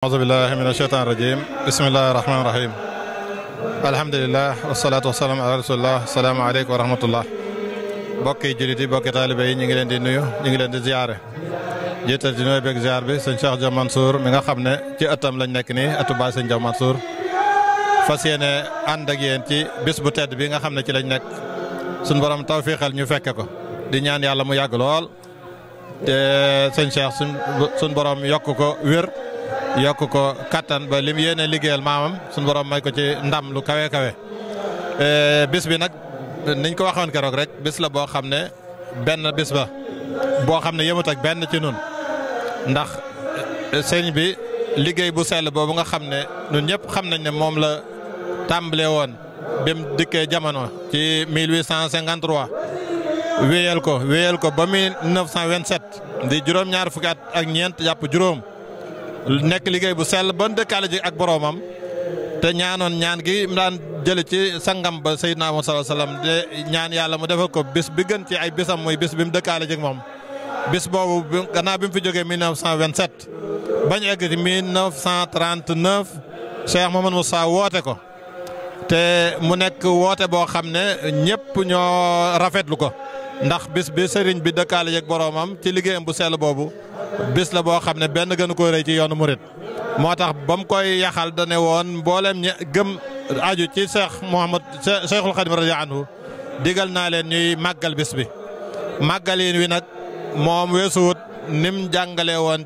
أعوذ بالله من الشيطان الرجيم بسم الله الرحمن الرحيم الحمد لله والصلاة والسلام على رسول الله السلام عليكم ورحمة الله bokki jullit yi bokki taalibe yi ñu ngi leen di nuyu ñu ngi leen di ziyaare jiital ci nuyu beeg ziyaar bi sëñ Cheikh Diop Mansour mi nga xam ne ci ëttam lañ nekk nii ëttu baay sëñ Diop Mansour fas yéene ànd ak yéen ci bis bu tedd bi nga xam ne ci lañ nekk suñu borom tawfiixal ñu fekke ko di ñaan yàlla mu yàgg lool te sëñ Cheikh suñ borom yokk ko wér yokk ko kattan ba lim yéene liggéeyal maamam suñu borom may ko ci ndam lu kawe kawe bis bi nag niñ ko waxoon keroog rek bis la boo xam ne benn bis ba boo xam ne yëmut ak benn ci nun ndax sëñ bi liggéey bu sell boobu nga xam ne ñun ñëpp xam nañ ne moom la tàmbalee woon bi mu dikkee jamono ci 1853 wéyal ko ba 1927 di juróom-ñaar fukki at ak ñeent jàpp juróom nekk liggéey bu sell ba dëkkaale ji ak boroomam te ñaanoon ñaan gi mu daan jële ci sangam ba Seydina Muhammad sallallahu alayhi wasallam de ñaan yàlla mu defal ko bis bi gën ci ay bisam muy bis bi mu dëkkaale ji ak moom bis boobu gannaaw bi mu fi jógee 1927 bañ egg ci 1939 Cheikh Mouhamadou Moussa woote ko te mu nekk woote boo xam ne ñëpp ñoo rafetlu ko ndax bis bi sëriñ bi dëkkaale ji ak boroomam ci liggéeyam bu sell boobu bis la boo xam ne benn gënu ko rëy ci yoonu murit moo tax ba mu koy yaxal da ne woon mboolem ñi gëm aju ci Cheikhul Khadim radiyallahu anhu digal naa leen ñuy màggal bis bi màggalin wi nag moom weesuwut nim jàngale woon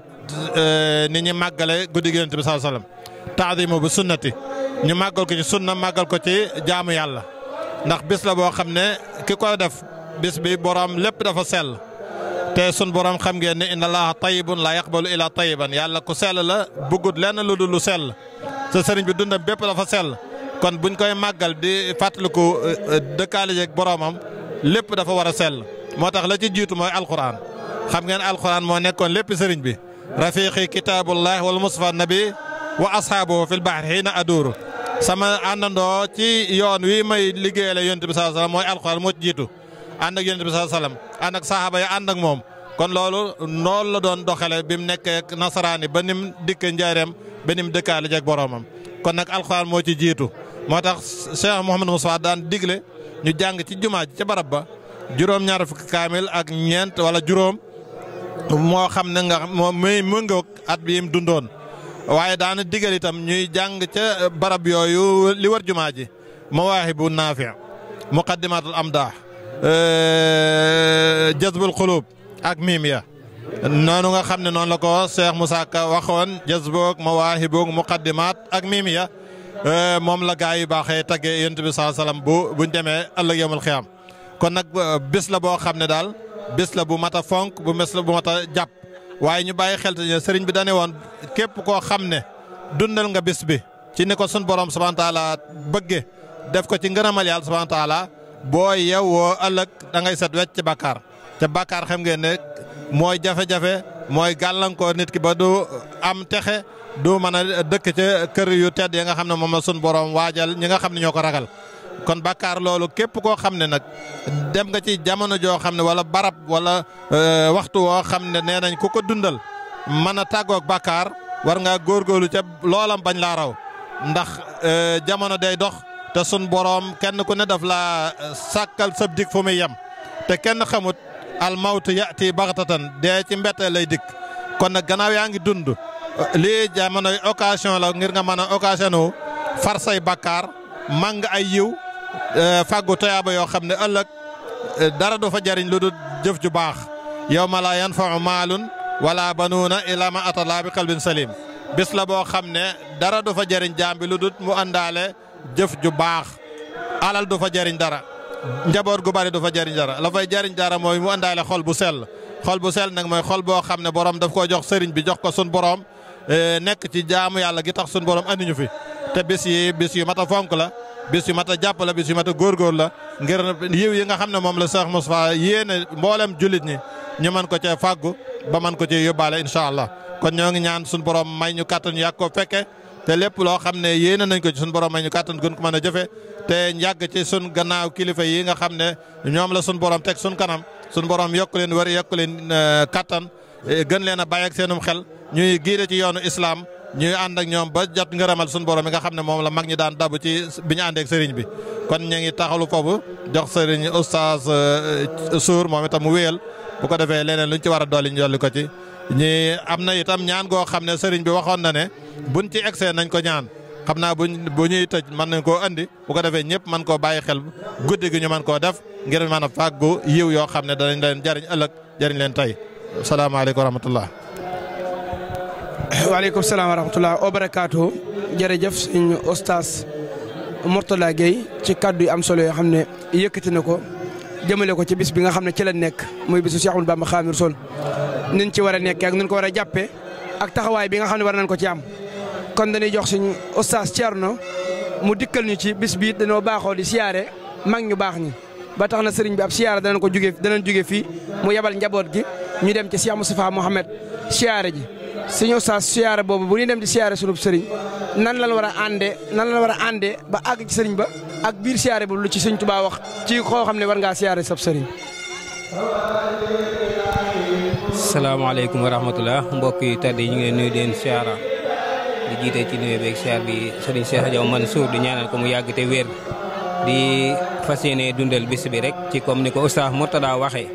ni ñi màggale guddi gi Yonent bi sallallahu alayhi wasallam taadimu bi sunnati ñu màggal ko ci sunna màggal ko ci jaamu yàlla ndax bis la boo xam ne ki koy def bis bi borom lépp dafa sell te sun borom xam ngeen ne inna allaha tayyibun la yaqbalu illa tayyiban yàlla ku sell la bëggut lenn lu dul lu sell te sëriñ bi dundam bépp dafa sell kon buñ koy màggal di fàttaliku dëkkaale jeeg boromam lépp dafa war a sell moo tax la ci jiitu mooy alquran xam ngeen alquran moo nekkoon lépp sëriñ bi rafiqi kitabullah wal mustafa nabi wa ashaabuhu fil bahri hiina aduuru sama àndandoo ci yoon wi may liggéeyale yonent bi sallallahu alayhi wasallam mooy alquran moo ci jiitu ànd ak yonent bi sallallahu alayhi wasallam ànd ak saxaaba ya ànd ak moom kon loolu noonu la doon doxale bi mu nekkee nasaraani ba nim dikkee njaareem ba nim dëkkaale jeeg boroomam kon nag alxuraan moo ci jiitu moo tax Cheikh Mouhamadou Moussa daan digle ñu jàng ci jumaa ji ca barab ba juróom-ñaar fukki kaamil ak ñeent wala juróom moo xam ne nga moom muy mëngoog at bi mu dundoon waaye daana digal itam ñuy jàng ca barab yooyu li war jumaa ji mawaahibu naafi muqaddimatul amdah jazbul xulub ak miim ya noonu nga xam ne noonu la ko Cheikh Moussa Ka waxoon jazboog mawaahiboog muqaddimaat ak miim ya moom la gaa yu baaxee taggee Yonent bi sallallahu alayhi wasallam buñ demee ëllëg yawmul xiyaam kon nag bis la boo xam ne daal bis la bu mat a fonk bu mes la bu mat a jàpp waaye ñu bàyyi xel te ne sëriñ bi dane woon képp koo xam ne dundal nga bis bi ci ni ko sun borom subhanahu wa taala bëgge def ko ci ngërëmal yàlla subhanahu wa taala boo yewwoo ëllëg da ngay set wecc ci bàkkaar te bàkkaar xam ngeen ne mooy jafe-jafe mooy gàllankoor nit ki ba du am texe du mën a dëkk ca kër yu tedd yi nga xam ne moom la sun borom waajal ñi nga xam ne ñoo ko ragal kon bàkkaar loolu képp koo xam ne nag dem nga ci jamono joo xam ne wala barab wala waxtu woo xam ne nee nañ ku ko dundal mën a tàggoog bàkkaar war ngaa góorgóorlu ca loolam bañ laa raw ndax jamono day dox te sun boroom kenn ku ne daf la sàkkal sab dik fu muy yem te kenn xamut al mawtu yati baxtatan dee ci mbette lay dikk kon nag gannaaw yaa ngi dund lii jamono occasion la ngir nga mën a occasion wu far say bakkaar mang ay yiw fàggu toyaaba yoo xam ne ëllëg dara du fa jariñ lu dul jëf ju baax yawma laa yanfa'u maalun wala banuuna illa man atallah bi qalbin salim bis la boo xam ne dara du fa jariñ jaam bi lu dul mu àndaale jëf ju baax alal du fa jariñ dara njaboot gu bari du fa jariñ dara la fay jariñ dara mooy mu àndaale xol bu sell nag mooy xol boo xam ne borom daf koo jox sëriñ bi jox ko sun borom nekk ci jaamu yàlla gi tax sun borom andi ñu fi te bis yu mat a fonk la bis yu mat a jàpp la bis yu mat a góorgóor la ngir yiw yi nga xam ne moom la Cheikh Moustapha yéene mboolem jullit ñi ñu mën ko cee fàggu ba mën ko ci yóbbaale incha allah kon ñoo ngi ñaan sun borom may ñu kàttan ñu yàgg ko fekke te lépp loo xam ne yéene nañ ko ci sun borom may ñu kàttan gën ko mën a jëfe te yàgg ci sun gannaaw kilifa yi nga xam ne ñoom la sun borom teg sun kanam sun borom yokk leen wër yokk leen kàttan gën leen a bàyyi ak seenum xel ñuy giide ci yoonu islam ñuy ànd ak ñoom ba jot ngërëmal suñu borom mi nga xam ne moom la mag ñi daan dabu ci bi ñu àndeek sëriñ bi kon ñu ngi taxalu foofu jox sëriñ oustaz Sour moom itam mu wéyal bu ko defee leneen luñ ci war a dolli ñu dolli ko ci ñi am na itam ñaan goo xam ne sëriñ bi waxoon na ne buñ ci egsee nañ ko ñaan xam naa bu ñuy tëj mën nañ koo andi bu ko defee ñëpp mën koo bàyyi xel guddi gi ñu mën koo def ngir mën a fàggu yiw yoo xam ne danañ leen jariñ ëllëg jariñ leen tey salaamaaleykum wa rahmatullah. waaleykum salaam wa rahmatullah wa barakaatu. jërëjëf suñu oustaz Mourtada Gueye ci kaddu yi am solo yoo xam ne yëkkati na ko jëmale ko ci bis bi nga xam ne ci la nekk muy bisu Cheikh Ahmadou Bamba Khadimu Rasul niñ ci war a nekkee ak niñ ko war a jàppee ak taxawaay bi nga xam ne war nañ ko ci am. kon dañuy jox suñu oustaz Thierno mu dikkal ñu ci bis bi dañoo baaxoo di siyaare mag ñu baax ñi ba tax na sëriñ bi ab siyaare danañ jóge fii mu yebal njaboot gi ñu dem ci Cheikh Moustapha Mohamed siyaare ji suñu oustaz siyaare boobu bu ñuy dem di siyaare sunub sëriñ nan lañ war a àndee ba àgg ci sëriñ ba ak biir siyaare boobu lu ci sëriñ Tuubaa wax ci koo xam ne war ngaa siyaare sab sëriñ. salaamaaleykum wa rahmatulah mbokk yi tedd yi ñu ngi leen nuyu den siyaara di jiite ci nuyu beeg siyaar bi sëriñ Cheikh Diaw Mansour di ñaanal ko mu yàgg te wér di fas yéene dundal bis bi rek ci comme ni ko oustaz Mourtada waxee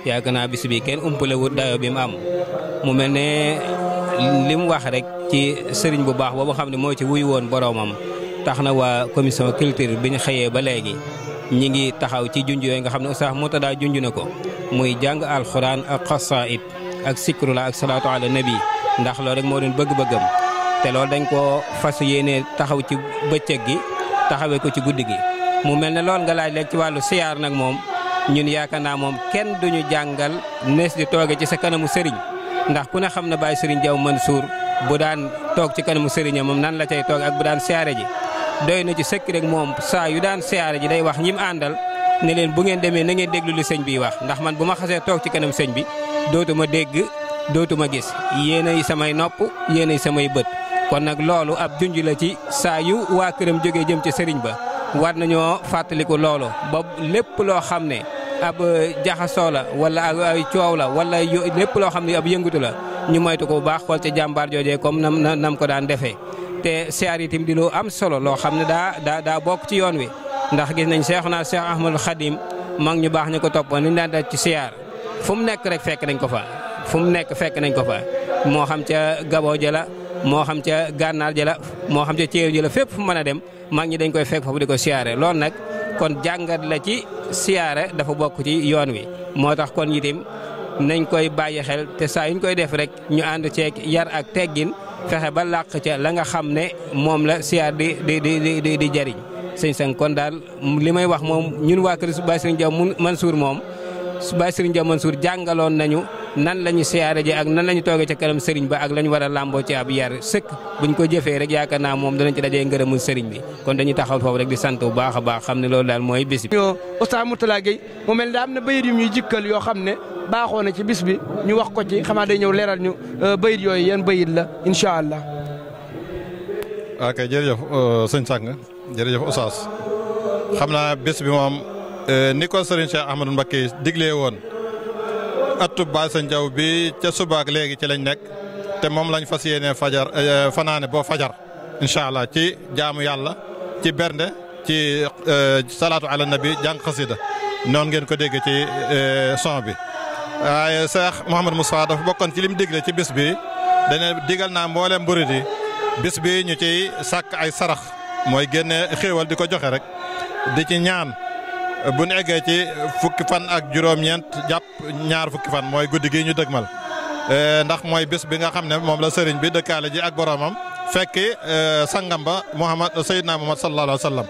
yàgg naa bis bi kenn umpale wut dayo bi mu am mu mel ne li mu wax rek ci sëriñ bu baax boobu xam ne moo ci wuyu woon boroomam tax na waa commission culture bi ñu xëyee ba léegi ñi ngi taxaw ci junj yooyu nga xam ne oustaz Mourtada junj na ko muy jàng alxuraan ak xasaayid ak sikru la ak salaatu ala nabi ndax loolu rek moo doon bëgg-bëggam te loolu dañ ko fas yéene taxaw ci bëccëg gi taxawee ko ci guddi gi mu mel ne loolu nga laaj rek ci wàllu siyaar nag moom ñun yaakaar naa moom kenn duñu jàngal nees di tooge ci sa kanamu sëriñ ndax ku ne xam na Baye Serigne Diaw Mansour bu daan toog ci kanamu sëriñam moom nan la cay toog ak bu daan siyaare ji doy na ci sëkk rek moom saa yu daan siyaare ji day wax ñim àndal ne leen bu ngeen demee na ngeen déglu li sëñ bi wax ndax man bu ma xasee toog ci kanam sëñ bi dootuma dégg dootuma gis yéenay samay nopp yéenay samay bët kon nag loolu ab junj la ci saa yu waa këram jógee jëm ci sëriñ ba war nañoo fàttaliku loolu ba lépp loo xam ne ab jaxasoo la wala ay coow la wala lépp loo xam ne ab yëngutu la ñu moytu ko bu baax xool ca jàmbaar joojee comme nam ko daan defee te siyaar itam di lu am solo loo xam ne daa bokk ci yoon wi ndax gis nañ Seexuna Seex Ahmadul Xadim mag ñu baax ñu ko toppoon ni ñu daan def ci siyaar fu mu nekk rek fekk nañ ko fa fu mu nekk fekk nañ ko fa moo xam ca Gaboo jëla moo xam ca Gànnaar jëla moo xam ca Ceew jëla fépp fu mën a dem mag ñi dañ koy fekk foofu di ko siyaare loolu nag kon jàngat la ci siyaare dafa bokk ci yoon wi moo tax kon itam nañ koy bàyyi xel te saa yuñ koy def rek ñu ànd ceeg yar ak teggin fexe ba làq ca la nga xam ne moom la siyaar di jariñ sëñ sang kon daal li may wax moom ñun waa kër Baye Serigne Diaw Mansour moom Baye Serigne Diaw Mansour jàngaloon nañu nan la ñu siyaare ji ak nan la ñu toogee ca kanam sëriñ ba ak la ñu war a làmboo ci ab yar sëkk buñ ko jëfee rek yaakaar naa moom danañ ci dajee ngërëmul sëriñ bi kon dañuy taxaw foofu rek di sant bu baax a baax xam ne loolu daal mooy bis bi. Oustaz Mourtada Gueye mu mel ne am na bayit yu ñuy jikkal yoo xam ne baaxoo na ci bis bi ñu wax ko ci xamaa day ñëw leeral ñu bayit yooyu yan bayit la incha allah. ok jërëjëf sëñ Sang jërëjëf Oustaz xam naa bés bi moom ni ko Serigne Cheikh Ahmadou Mbacké diglee woon atub Baye Serigne Diaw bi ca subaak léegi ci lañ nekk te moom lañ fas yéene fajar fanaane boo fajar incha allah ci jaamu yàlla ci bernde ci salaatu ala nabi jàng xasida noonu ngeen ko dégg ci son bi waaye Cheikh Mouhamadou Moustapha dafa bokkoon ci lim digle ci bis bi dana digal naa mboolem murid yi bis bi ñu ciy sàkk ay sarax mooy génne xéewal di ko joxe rek di ci ñaan bu ñu eggee ci fukki fan ak juróom-ñeent jàpp ñaar fukki fan mooy guddi gi ñu dëgmal ndax mooy bis bi nga xam ne moom la sëriñ bi dëkkaale ji ak boromam fekki sangam ba Seydina Muhammad sallallahu alayhi wa sallam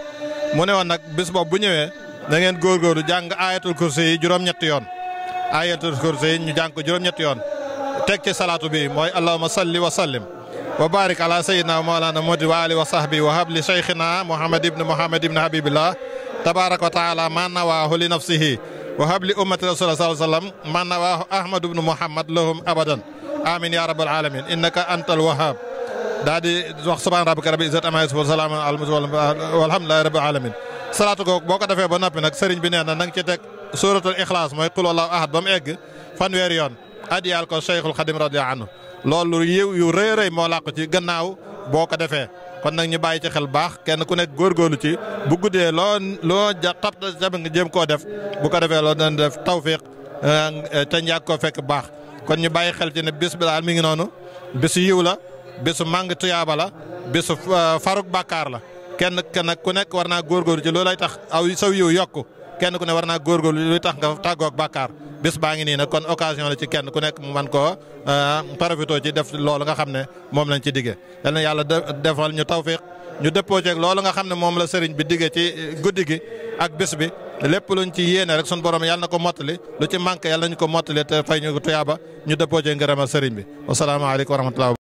mu ne woon nag bis boobu bu ñëwee da ngeen góorgóorlu jàng ayatul kursi yi juróom-ñetti yoon ayatul kursi yi ñu jàng ko juróom-ñetti yoon teg ci salaatu bi mooy allahumma salli wa sallim wa barik ala sayyidina mawlana Muhammad wa ali wa sahbi wa habli shaykhina Muhammad ibn Habibillah tabaaraka wa taala man nawaahu li nafsihi wa habli ummati rasulillah sallallahu alayhi wa sallam man nawaahu Ahmad ibn Muhammad lahum abadan amin ya rabbal alamin innaka antal wahhab daa di wax subhaana rabbika rabbil izzati amma yasifun salaamun alal mursaliin walhamdulillahi rabbil alamin salaatu googu boo ko defee ba noppi nag sëriñ bi nee na nga ci teg suratul ixlaas mooy qul wallahu ahad ba mu egg fanweeri yoon adiyal ko Cheikhul Khadim radiyallahu anhu loolu yiw yu rëy rëy moo làqu ci gannaaw boo ko defee kon nag ñu bàyyi ci xel baax kenn ku nekk góorgóorlu ci bu guddee loo xab nga jéem koo def bu ko defee loo dana def tawfiq te njàg koo fekk baax kon ñu bàyyi xel ci ne bis bi daal mi ngi noonu bisu yiw la bisu màng tuyaaba la bisu faruk bàkkaar la kenn nag ku nekk war naa góorgóorlu ci loolay tax aw saw yiw yokku kenn ku ne war naa góorgóorlu luy tax nga tàggoog bàkkaar bis baa ngi nii nag kon occasion la ci kenn ku nekk mu man koo profité ci def loolu nga xam ne moom lañ ci diggee yal na yàlla defal ñu tawfiq ñu dëppoo ceeg loolu nga xam ne moom la sëriñ bi diggee ci guddi gi ak bis bi lépp luñ ci yéene rek sun borom yàlla na ko mottali lu ci manqué yàlla nañu ko mottali te fay ñu ko tuyaaba ñu dëppoo ceeg ngërëmal sëriñ bi wasalaamaaleykum wa rahmatulah